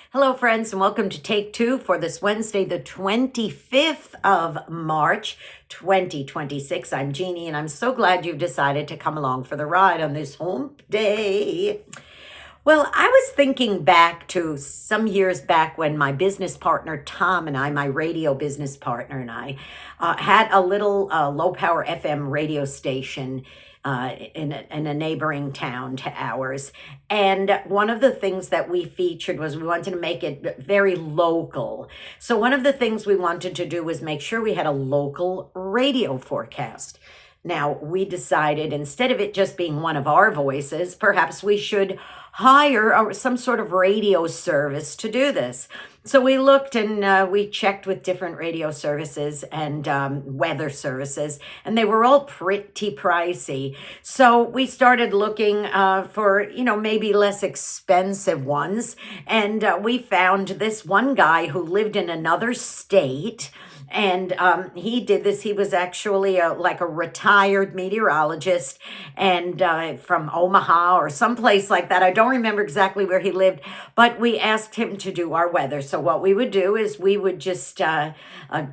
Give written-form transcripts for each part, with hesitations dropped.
Hello, friends, and welcome to Take Two for this Wednesday, the 25th of March, 2026. I'm Jeannie, and I'm so glad you've decided to come along for the ride on this hump day. Well, I was thinking back to some years back when my business partner, Tom, and I, my radio business partner, and I had a little low power FM radio station in a neighboring town to ours. And one of the things that we featured was we wanted to make it very local. So, one of the things we wanted to do was make sure we had a local radio forecast. Now, we decided instead of it just being one of our voices, perhaps we should hire some sort of radio service to do this. So we looked and we checked with different radio services and weather services, and they were all pretty pricey. So we started looking for, maybe less expensive ones. And we found this one guy who lived in another state. And he did this. He was actually like a retired meteorologist and from Omaha or someplace like that. I don't remember exactly where he lived, but we asked him to do our weather. So what we would do is we would just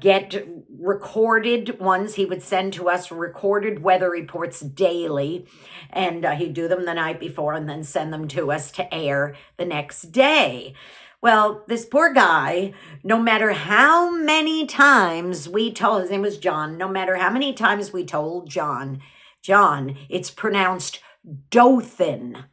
get recorded ones. He would send to us recorded weather reports daily, and he'd do them the night before and then send them to us to air the next day. Well, this poor guy, no matter how many times we told, his name was John, no matter how many times we told John, it's pronounced Dothan.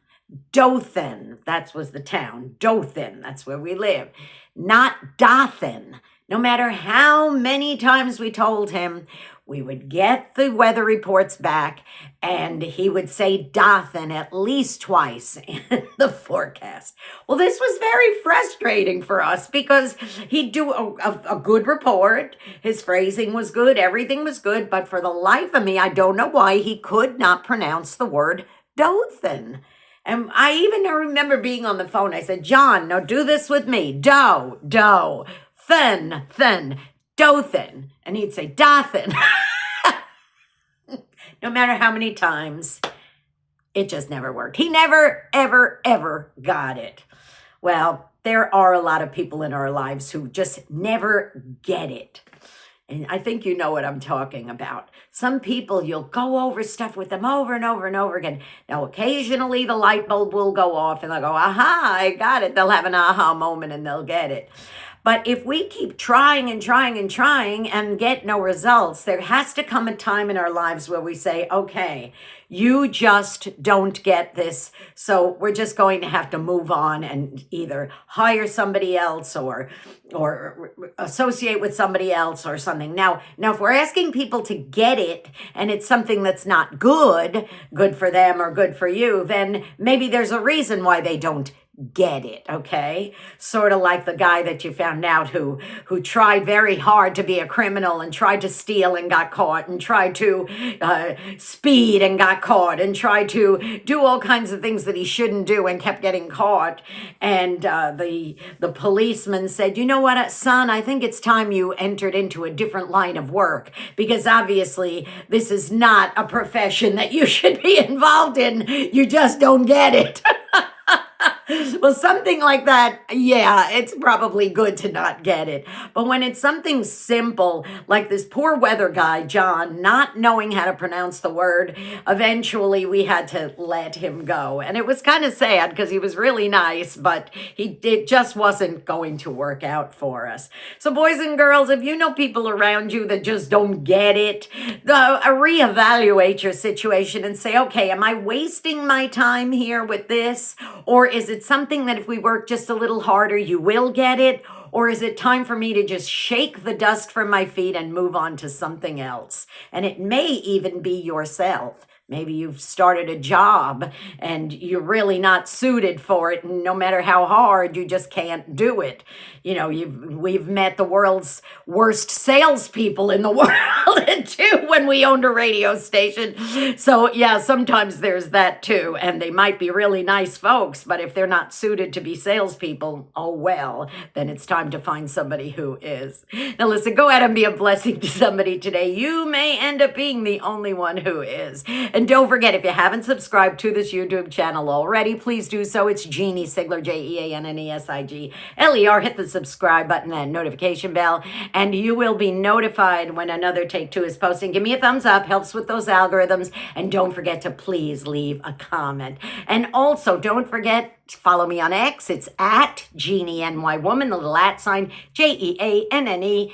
Dothan, that was the town. Dothan, that's where we live. Not Dothan. No matter how many times we told him, we would get the weather reports back and he would say Dothan at least twice in the forecast. Well, this was very frustrating for us because he'd do a good report. His phrasing was good. Everything was good. But for the life of me, I don't know why he could not pronounce the word Dothan. And I even remember being on the phone. I said, John, no, do this with me. Thin, Dothan. And he'd say, Dothan. No matter how many times, it just never worked. He never, ever, ever got it. Well, there are a lot of people in our lives who just never get it. And I think you know what I'm talking about. Some people, you'll go over stuff with them over and over and over again. Now, occasionally the light bulb will go off and they'll go, aha, I got it. They'll have an aha moment and they'll get it. But if we keep trying and trying and trying and get no results, there has to come a time in our lives where we say, okay, you just don't get this. So we're just going to have to move on and either hire somebody else or associate with somebody else or something. Now, if we're asking people to get it and it's something that's not good for them or good for you, then maybe there's a reason why they don't get it, okay? Sort of like the guy that you found out who tried very hard to be a criminal and tried to steal and got caught and tried to speed and got caught and tried to do all kinds of things that he shouldn't do and kept getting caught. And the policeman said, you know what, son, I think it's time you entered into a different line of work because obviously this is not a profession that you should be involved in. You just don't get it. Well, something like that, yeah, it's probably good to not get it. But when it's something simple, like this poor weather guy, John, not knowing how to pronounce the word, eventually we had to let him go. And it was kind of sad because he was really nice, but it just wasn't going to work out for us. So boys and girls, if you know people around you that just don't get it, reevaluate your situation and say, okay, am I wasting my time here with this? Or is it something that if we work just a little harder, you will get it? Or is it time for me to just shake the dust from my feet and move on to something else? And it may even be yourself. Maybe you've started a job and you're really not suited for it. And no matter how hard, you just can't do it. You know, we've met the world's worst salespeople in the world too when we owned a radio station. So yeah, sometimes there's that too. And they might be really nice folks, but if they're not suited to be salespeople, oh well, then it's time to find somebody who is. Now listen, go ahead and be a blessing to somebody today. You may end up being the only one who is. And don't forget, if you haven't subscribed to this YouTube channel already, please do so. It's Jeanne Sigler, JeanneSigler. Hit the subscribe button and notification bell, and you will be notified when another Take Two is posting. Give me a thumbs up, helps with those algorithms. And don't forget to please leave a comment. And also, don't forget, follow me on X. It's at JeanneNY Woman, the little @ sign, JeanneNY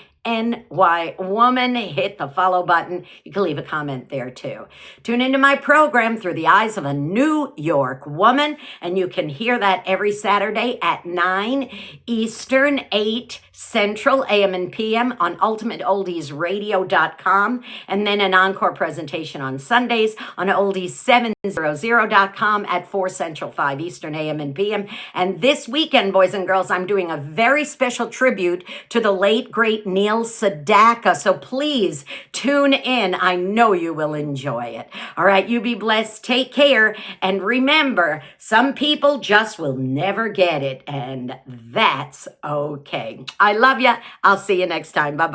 Woman. Hit the follow button. You can leave a comment there too. Tune into my program Through the Eyes of a New York Woman, and you can hear that every Saturday at 9 Eastern, 8 Central, AM and PM on UltimateOldiesRadio.com, and then an encore presentation on Sundays on Oldies700.com at 4 Central, 5 Eastern, AM and PM. And this weekend, boys and girls, I'm doing a very special tribute to the late, great Neil Sedaka. So please tune in. I know you will enjoy it. All right, you be blessed. Take care. And remember, some people just will never get it, and that's okay. I love you. I'll see you next time. Bye-bye.